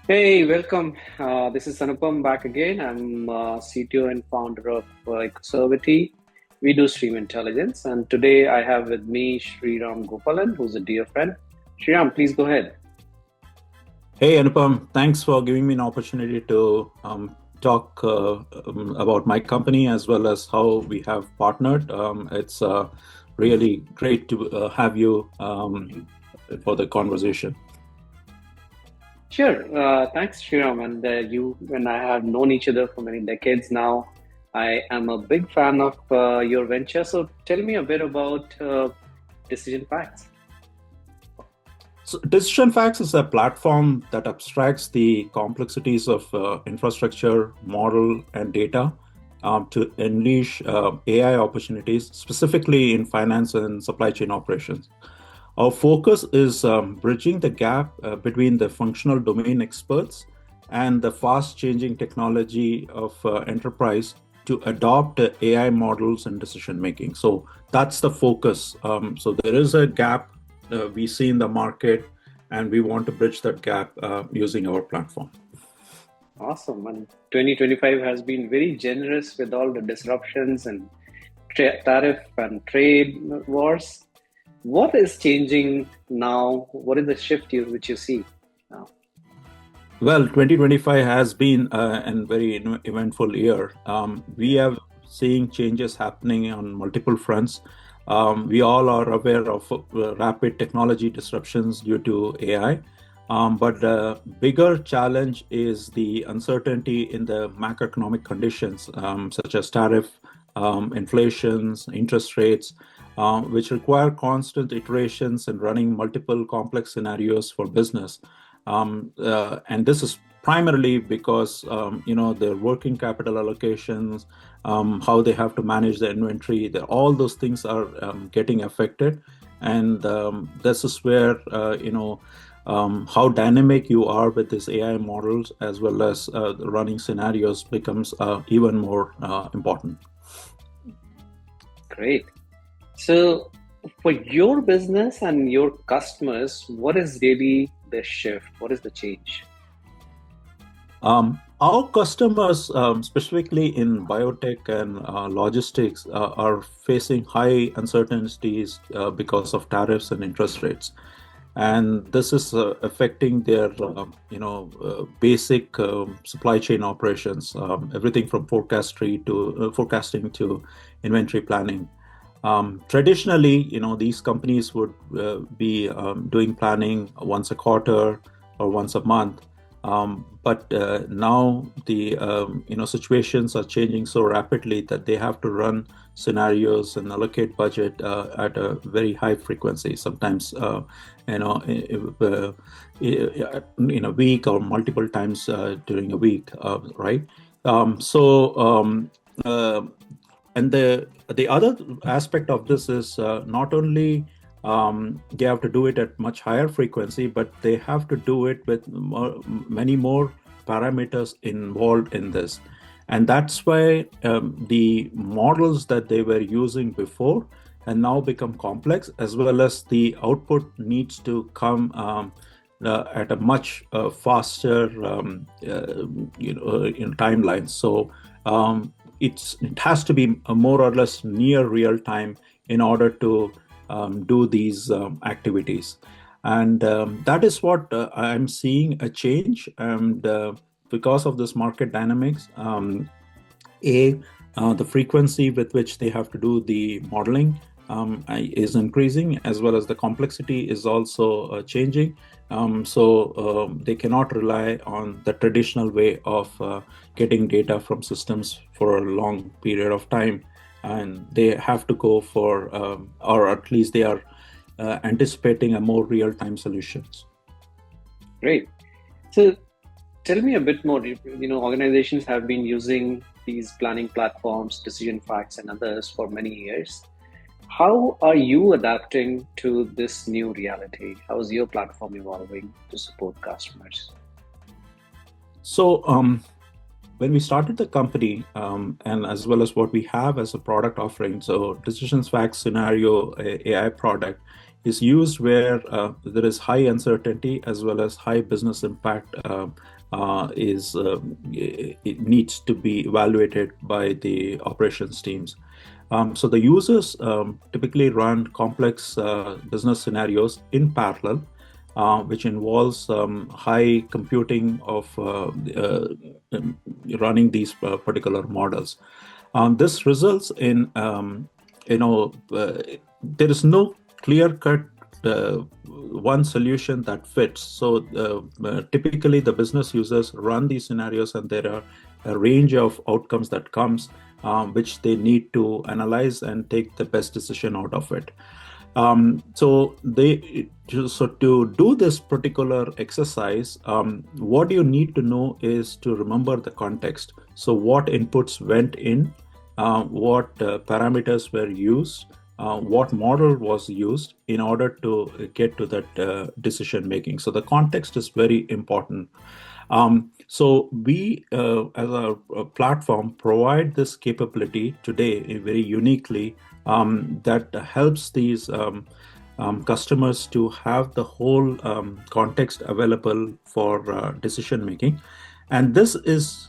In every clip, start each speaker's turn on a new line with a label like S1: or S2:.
S1: Hey, welcome. This is Anupam back again. I'm CTO and founder of Ecoservity. We do stream intelligence, and today I have with me Sriram Gopalan, who's a dear friend. Sriram, please go ahead.
S2: Hey Anupam, thanks for giving me an opportunity to talk about my company as well as how we have partnered. It's really great to have you for the conversation.
S1: Sure. Thanks, Sriram. And you and I have known each other for many decades now. I am a big fan of your venture. So tell me a bit about Decision Facts.
S2: So DecisionFacts is a platform that abstracts the complexities of infrastructure, model, and data to unleash AI opportunities, specifically in finance and supply chain operations. Our focus is bridging the gap between the functional domain experts and the fast changing technology of enterprise to adopt AI models and decision making. So that's the focus. So there is a gap we see in the market, and we want to bridge that gap using our platform.
S1: Awesome. And 2025 has been very generous with all the disruptions and tariff and trade wars. What is changing now? What is the shift which you see now?
S2: Well, 2025 has been a very eventful year. We are seeing changes happening on multiple fronts. We all are aware of rapid technology disruptions due to AI. But the bigger challenge is the uncertainty in the macroeconomic conditions, such as tariff, inflations, interest rates, which require constant iterations and running multiple complex scenarios for business. And this is primarily because their working capital allocations, how they have to manage the inventory, all those things are getting affected. And this is where how dynamic you are with these AI models as well as running scenarios becomes even more important.
S1: Great. So, for your business and your customers, what is really the shift? What is the change?
S2: Our customers, specifically in biotech and logistics, are facing high uncertainties because of tariffs and interest rates, and this is affecting their, basic supply chain operations, everything from forecasting to inventory planning. Traditionally, these companies would be doing planning once a quarter or once a month. But now the situations are changing so rapidly that they have to run scenarios and allocate budget at a very high frequency, sometimes in a week or multiple times during a week, right? So and the other aspect of this is not only they have to do it at much higher frequency, but they have to do it with many more parameters involved in this. And that's why the models that they were using before and now become complex, as well as the output needs to come at a much faster timeline. So it has to be more or less near real time in order to do these activities. And that is what I'm seeing a change. And because of this market dynamics, the frequency with which they have to do the modeling is increasing, as well as the complexity is also changing. So they cannot rely on the traditional way of getting data from systems for a long period of time. And they have to go for, or at least they are anticipating a more real-time solutions.
S1: Great. So, tell me a bit more. Organizations have been using these planning platforms, Decision Facts, and others for many years. How are you adapting to this new reality? How is your platform evolving to support customers?
S2: So when we started the company, and as well as what we have as a product offering, so Decisions Facts Scenario AI product is used where there is high uncertainty as well as high business impact it needs to be evaluated by the operations teams. So the users typically run complex business scenarios in parallel, which involves high computing of running these particular models. This results in, there is no clear-cut one solution that fits. So typically the business users run these scenarios, and there are a range of outcomes that comes, which they need to analyze and take the best decision out of it. So to do this particular exercise, what you need to know is to remember the context. So what inputs went in, what parameters were used, what model was used in order to get to that decision making. So the context is very important. So we, as a platform, provide this capability today very uniquely that helps these customers to have the whole context available for decision making. And this is,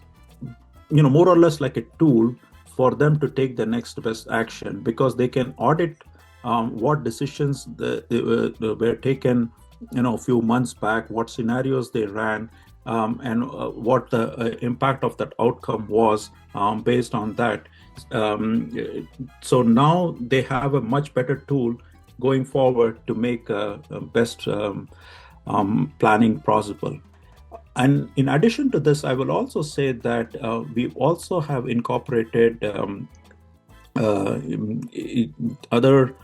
S2: more or less like a tool for them to take the next best action, because they can audit what decisions were taken, a few months back, what scenarios they ran, and what the impact of that outcome was based on that. So now they have a much better tool going forward to make best planning possible. And in addition to this, I will also say that we also have incorporated other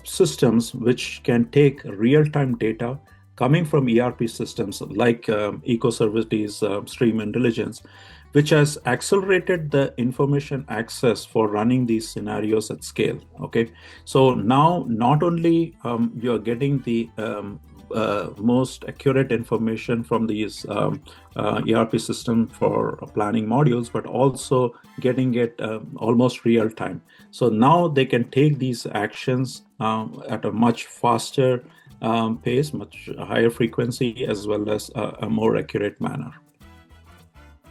S2: systems which can take real-time data coming from ERP systems like Ecoservices Stream Intelligence, which has accelerated the information access for running these scenarios at scale. Okay, so now not only you are getting the most accurate information from these ERP system for planning modules, but also getting it almost real time. So now they can take these actions at a much faster pace, much higher frequency, as well as a more accurate manner.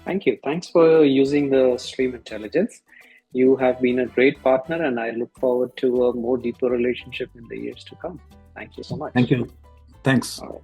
S1: Thank you. Thanks for using the Stream Intelligence. You have been a great partner, and I look forward to a more deeper relationship in the years to come. Thank you so much.
S2: Thank you. Thanks.
S1: All right.